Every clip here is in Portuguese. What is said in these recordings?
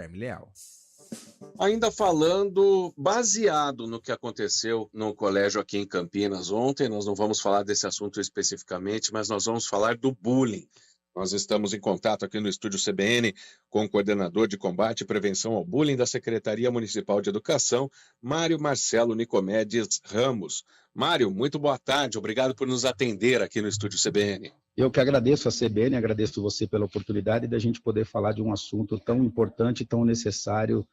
Guilherme Leal. Ainda falando, baseado no que aconteceu no colégio aqui em Campinas ontem, nós não vamos falar desse assunto especificamente, mas nós vamos falar do bullying. Nós estamos em contato aqui no estúdio CBN com o coordenador de combate e prevenção ao bullying da Secretaria Municipal de Educação, Mário Marcelo Nicomedes Ramos. Mário, muito boa tarde, obrigado por nos atender aqui no estúdio CBN. Eu que agradeço a CBN, agradeço você pela oportunidade da gente poder falar de um assunto tão importante, tão necessário,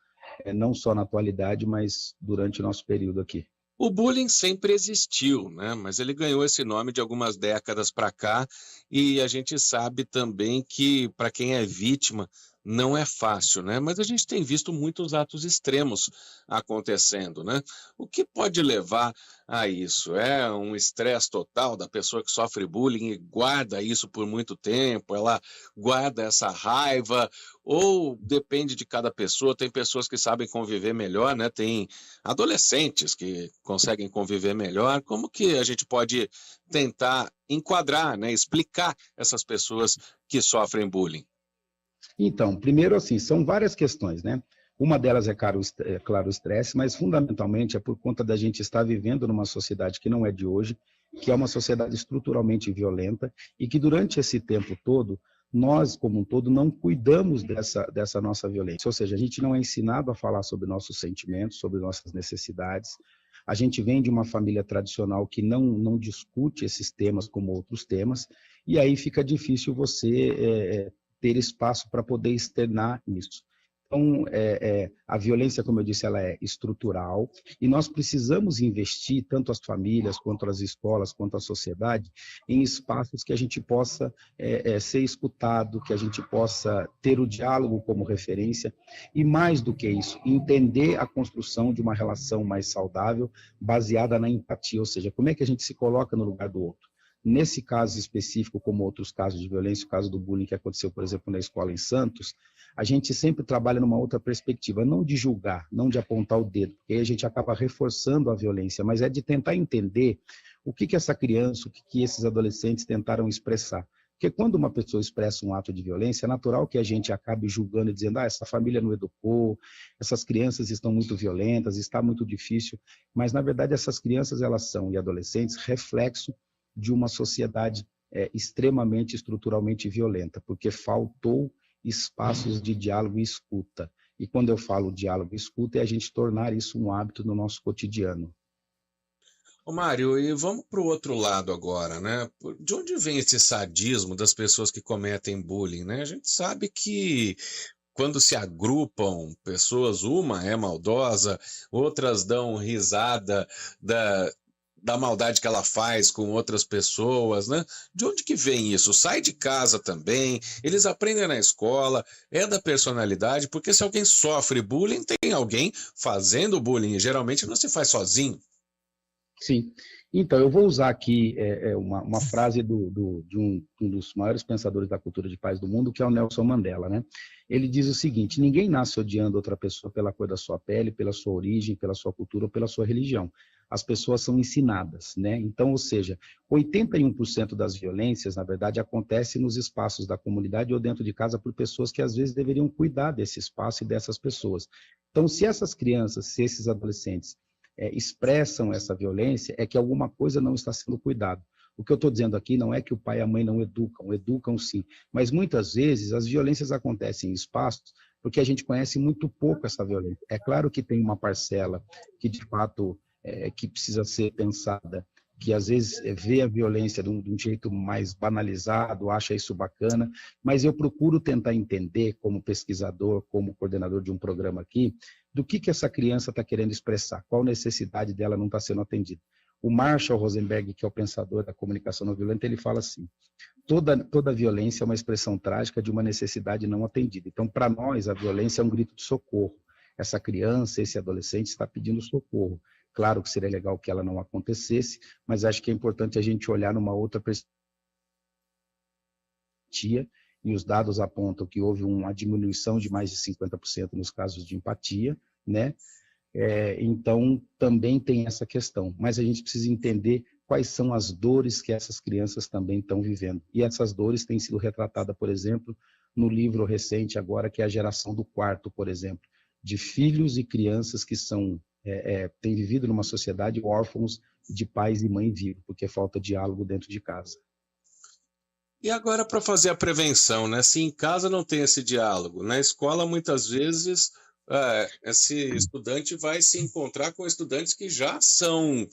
não só na atualidade, mas durante o nosso período aqui. O bullying sempre existiu, né? Mas ele ganhou esse nome de algumas décadas para cá e a gente sabe também que para quem é vítima não é fácil, né? Mas a gente tem visto muitos atos extremos acontecendo, né? O que pode levar a isso? É um estresse total da pessoa que sofre bullying e guarda isso por muito tempo, ela guarda essa raiva, ou depende de cada pessoa, tem pessoas que sabem conviver melhor, né? Tem adolescentes que conseguem conviver melhor. Como que a gente pode tentar enquadrar, né, explicar essas pessoas que sofrem bullying? Então, primeiro assim, são várias questões, né? Uma delas claro, o estresse, mas fundamentalmente é por conta da gente estar vivendo numa sociedade que não é de hoje, que é uma sociedade estruturalmente violenta e que durante esse tempo todo, nós, como um todo, não cuidamos dessa nossa violência. Ou seja, a gente não é ensinado a falar sobre nossos sentimentos, sobre nossas necessidades. A gente vem de uma família tradicional que não discute esses temas como outros temas, e aí fica difícil você ter espaço para poder externar isso. Então, a violência, como eu disse, ela é estrutural e nós precisamos investir, tanto as famílias, quanto as escolas, quanto a sociedade, em espaços que a gente possa ser escutado, que a gente possa ter o diálogo como referência e, mais do que isso, entender a construção de uma relação mais saudável, baseada na empatia, ou seja, como é que a gente se coloca no lugar do outro. Nesse caso específico, como outros casos de violência, o caso do bullying que aconteceu, por exemplo, na escola em Santos, a gente sempre trabalha numa outra perspectiva, não de julgar, não de apontar o dedo, porque aí a gente acaba reforçando a violência, mas é de tentar entender o que essa criança, o que esses adolescentes tentaram expressar. Porque quando uma pessoa expressa um ato de violência, é natural que a gente acabe julgando e dizendo, essa família não educou, essas crianças estão muito violentas, está muito difícil, mas na verdade essas crianças, elas são, e adolescentes, reflexo de uma sociedade extremamente estruturalmente violenta, porque faltou espaços de diálogo e escuta. E quando eu falo diálogo e escuta, é a gente tornar isso um hábito no nosso cotidiano. Ô Mário, e vamos para o outro lado agora, né? De onde vem esse sadismo das pessoas que cometem bullying, né? A gente sabe que quando se agrupam pessoas, uma é maldosa, outras dão risada da maldade que ela faz com outras pessoas, né? De onde que vem isso? Sai de casa também, eles aprendem na escola, é da personalidade, porque se alguém sofre bullying, tem alguém fazendo bullying, e geralmente não se faz sozinho. Sim. Então, eu vou usar aqui uma frase de um dos maiores pensadores da cultura de paz do mundo, que é o Nelson Mandela, né? Ele diz o seguinte: ninguém nasce odiando outra pessoa pela cor da sua pele, pela sua origem, pela sua cultura ou pela sua religião. As pessoas são ensinadas, né? Então, ou seja, 81% das violências, na verdade, acontece nos espaços da comunidade ou dentro de casa por pessoas que às vezes deveriam cuidar desse espaço e dessas pessoas. Então, se essas crianças, se esses adolescentes expressam essa violência, é que alguma coisa não está sendo cuidado. O que eu estou dizendo aqui não é que o pai e a mãe não educam, educam sim, mas muitas vezes as violências acontecem em espaços porque a gente conhece muito pouco essa violência. É claro que tem uma parcela que de fato que precisa ser pensada, que às vezes vê a violência de um jeito mais banalizado, acha isso bacana, mas eu procuro tentar entender, como pesquisador, como coordenador de um programa aqui, do que essa criança está querendo expressar, qual necessidade dela não está sendo atendida. O Marshall Rosenberg, que é o pensador da comunicação não violenta, ele fala assim: toda violência é uma expressão trágica de uma necessidade não atendida. Então, para nós, a violência é um grito de socorro. Essa criança, esse adolescente está pedindo socorro. Claro que seria legal que ela não acontecesse, mas acho que é importante a gente olhar numa outra perspectiva. E os dados apontam que houve uma diminuição de mais de 50% nos casos de empatia, né? Então, também tem essa questão, mas a gente precisa entender quais são as dores que essas crianças também estão vivendo. E essas dores têm sido retratadas, por exemplo, no livro recente agora, que é a geração do quarto, por exemplo, de filhos e crianças que têm vivido numa sociedade órfãos de pais e mãe vivos, porque falta diálogo dentro de casa. E agora para fazer a prevenção, né? Se em casa não tem esse diálogo, na escola muitas vezes esse estudante vai se encontrar com estudantes que já são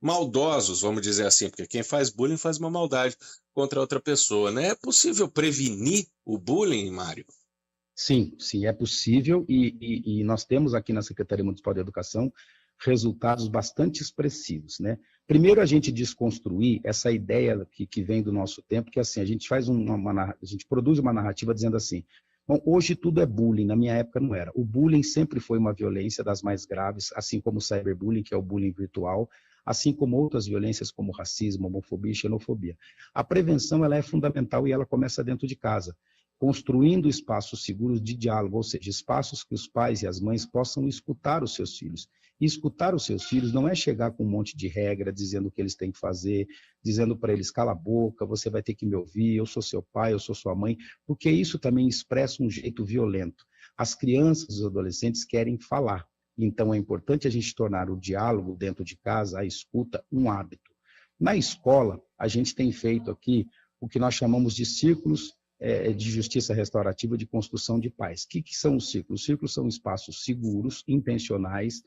maldosos, vamos dizer assim, porque quem faz bullying faz uma maldade contra outra pessoa, né? É possível prevenir o bullying, Mário? Sim, é possível e nós temos aqui na Secretaria Municipal de Educação resultados bastante expressivos, né? Primeiro, a gente desconstruir essa ideia que vem do nosso tempo, que assim, a gente produz uma narrativa dizendo assim, bom, hoje tudo é bullying, na minha época não era. O bullying sempre foi uma violência das mais graves, assim como o cyberbullying, que é o bullying virtual, assim como outras violências como racismo, homofobia e xenofobia. A prevenção, ela é fundamental e ela começa dentro de casa, construindo espaços seguros de diálogo, ou seja, espaços que os pais e as mães possam escutar os seus filhos. E escutar os seus filhos não é chegar com um monte de regra, dizendo o que eles têm que fazer, dizendo para eles, cala a boca, você vai ter que me ouvir, eu sou seu pai, eu sou sua mãe, porque isso também expressa um jeito violento. As crianças e os adolescentes querem falar, então é importante a gente tornar o diálogo dentro de casa, a escuta, um hábito. Na escola, a gente tem feito aqui o que nós chamamos de círculos de justiça restaurativa de construção de paz. O que são os círculos? Os círculos são espaços seguros, intencionais,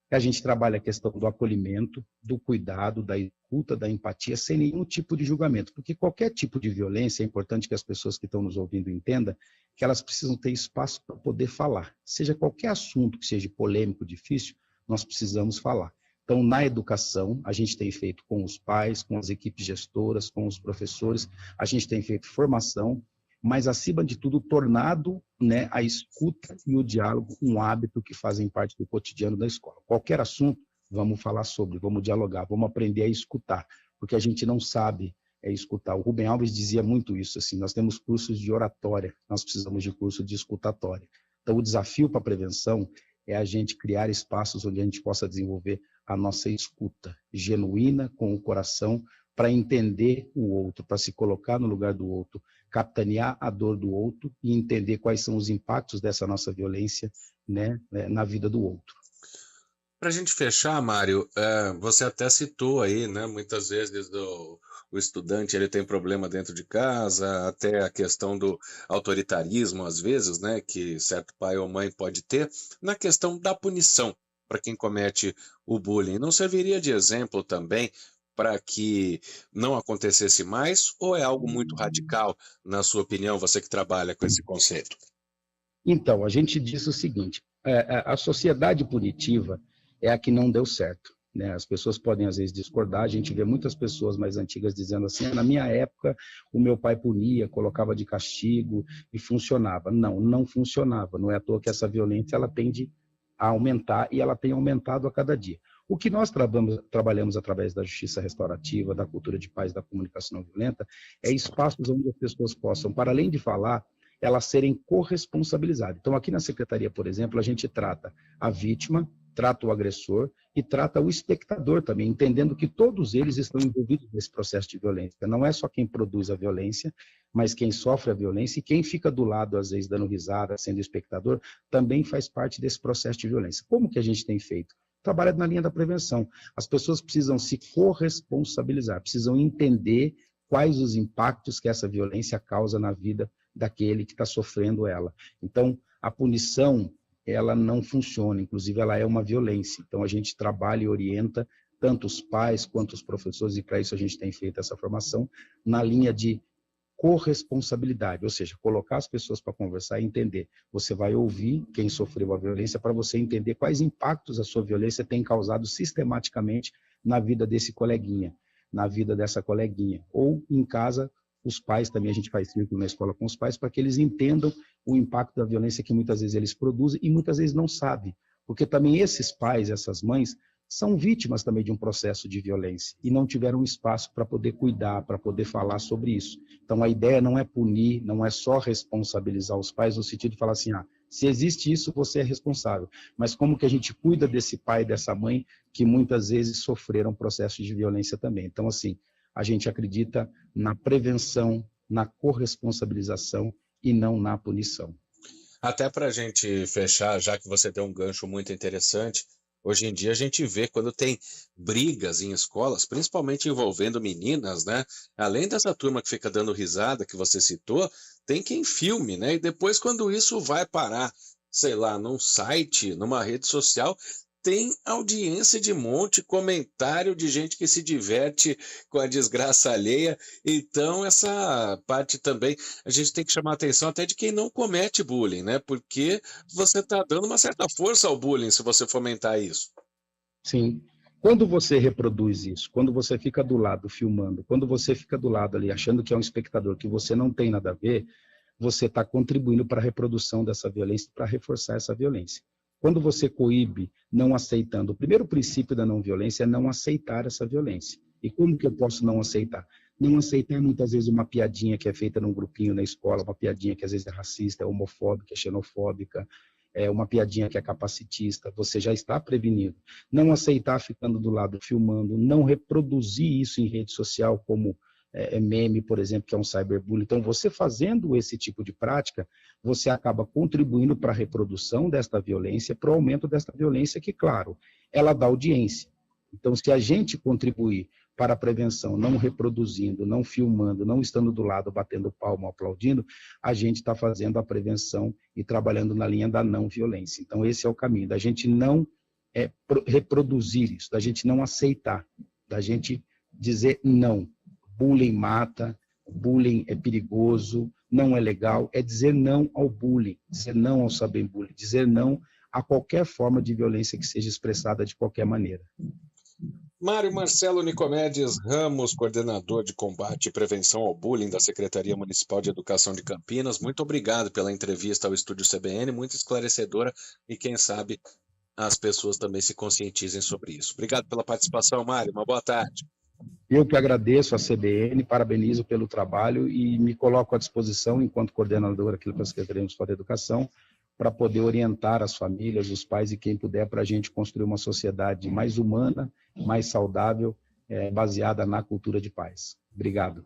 que a gente trabalha a questão do acolhimento, do cuidado, da escuta, da empatia, sem nenhum tipo de julgamento, porque qualquer tipo de violência, é importante que as pessoas que estão nos ouvindo entendam que elas precisam ter espaço para poder falar. Seja qualquer assunto que seja polêmico, difícil, nós precisamos falar. Então, na educação, a gente tem feito com os pais, com as equipes gestoras, com os professores, a gente tem feito formação, mas, acima de tudo, tornado, né, a escuta e o diálogo um hábito que fazem parte do cotidiano da escola. Qualquer assunto, vamos falar sobre, vamos dialogar, vamos aprender a escutar, porque a gente não sabe escutar. O Rubem Alves dizia muito isso, assim, nós temos cursos de oratória, nós precisamos de curso de escutatória. Então, o desafio para a prevenção é a gente criar espaços onde a gente possa desenvolver a nossa escuta genuína, com o coração, para entender o outro, para se colocar no lugar do outro, capitanear a dor do outro e entender quais são os impactos dessa nossa violência, né, na vida do outro. Para a gente fechar, Mário, você até citou aí, né, muitas vezes o estudante ele tem problema dentro de casa, até a questão do autoritarismo, às vezes, né, que certo pai ou mãe pode ter, na questão da punição para quem comete o bullying. Não serviria de exemplo também para que não acontecesse mais, ou é algo muito radical, na sua opinião, você que trabalha com esse conceito? Então, a gente diz o seguinte, a sociedade punitiva é a que não deu certo, né? As pessoas podem, às vezes, discordar, a gente vê muitas pessoas mais antigas dizendo assim, na minha época, o meu pai punia, colocava de castigo e funcionava. Não, não funcionava, não é à toa que essa violência ela tende a aumentar e ela tem aumentado a cada dia. O que nós trabalhamos através da justiça restaurativa, da cultura de paz, da comunicação não violenta, é espaços onde as pessoas possam, para além de falar, elas serem corresponsabilizadas. Então, aqui na Secretaria, por exemplo, a gente trata a vítima, trata o agressor e trata o espectador também, entendendo que todos eles estão envolvidos nesse processo de violência. Não é só quem produz a violência, mas quem sofre a violência e quem fica do lado, às vezes, dando risada, sendo espectador, também faz parte desse processo de violência. Como que a gente tem feito? Trabalha na linha da prevenção. As pessoas precisam se corresponsabilizar, precisam entender quais os impactos que essa violência causa na vida daquele que está sofrendo ela. Então, a punição, ela não funciona, inclusive ela é uma violência. Então, a gente trabalha e orienta tanto os pais quanto os professores, e para isso a gente tem feito essa formação, na linha de corresponsabilidade, ou seja, colocar as pessoas para conversar e entender. Você vai ouvir quem sofreu a violência para você entender quais impactos a sua violência tem causado sistematicamente na vida desse coleguinha, na vida dessa coleguinha. Ou em casa, os pais também, a gente faz círculo na escola com os pais para que eles entendam o impacto da violência que muitas vezes eles produzem e muitas vezes não sabem. Porque também esses pais, essas mães, são vítimas também de um processo de violência e não tiveram espaço para poder cuidar, para poder falar sobre isso. Então, a ideia não é punir, não é só responsabilizar os pais no sentido de falar assim, se existe isso, você é responsável. Mas como que a gente cuida desse pai e dessa mãe que muitas vezes sofreram processos de violência também? Então, assim, a gente acredita na prevenção, na corresponsabilização e não na punição. Até para a gente fechar, já que você deu um gancho muito interessante, hoje em dia a gente vê quando tem brigas em escolas, principalmente envolvendo meninas, né? Além dessa turma que fica dando risada que você citou, tem quem filme, né? E depois quando isso vai parar, sei lá, num site, numa rede social, tem audiência de monte, comentário de gente que se diverte com a desgraça alheia. Então, essa parte também, a gente tem que chamar a atenção até de quem não comete bullying, né? Porque você está dando uma certa força ao bullying se você fomentar isso. Sim. Quando você reproduz isso, quando você fica do lado filmando, quando você fica do lado ali achando que é um espectador que você não tem nada a ver, você está contribuindo para a reprodução dessa violência, para reforçar essa violência. Quando você coíbe, não aceitando, o primeiro princípio da não violência é não aceitar essa violência. E como que eu posso não aceitar? Não aceitar muitas vezes uma piadinha que é feita num grupinho na escola, uma piadinha que às vezes é racista, é homofóbica, é xenofóbica, é uma piadinha que é capacitista, você já está prevenido. Não aceitar ficando do lado filmando, não reproduzir isso em rede social como meme, por exemplo, que é um cyberbullying. Então, você fazendo esse tipo de prática, você acaba contribuindo para a reprodução desta violência, para o aumento desta violência, que, claro, ela dá audiência. Então, se a gente contribuir para a prevenção, não reproduzindo, não filmando, não estando do lado, batendo palma, aplaudindo, a gente está fazendo a prevenção e trabalhando na linha da não violência. Então, esse é o caminho, da gente não reproduzir isso, da gente não aceitar, da gente dizer não. Bullying mata, bullying é perigoso, não é legal, é dizer não ao bullying, dizer não ao cyberbullying, dizer não a qualquer forma de violência que seja expressada de qualquer maneira. Mário Marcelo Nicomedes Ramos, coordenador de combate e prevenção ao bullying da Secretaria Municipal de Educação de Campinas, muito obrigado pela entrevista ao Estúdio CBN, muito esclarecedora e quem sabe as pessoas também se conscientizem sobre isso. Obrigado pela participação, Mário, uma boa tarde. Eu que agradeço a CBN, parabenizo pelo trabalho e me coloco à disposição, enquanto coordenador aqui da Secretaria Municipal de Educação, para poder orientar as famílias, os pais e quem puder, para a gente construir uma sociedade mais humana, mais saudável, baseada na cultura de paz. Obrigado.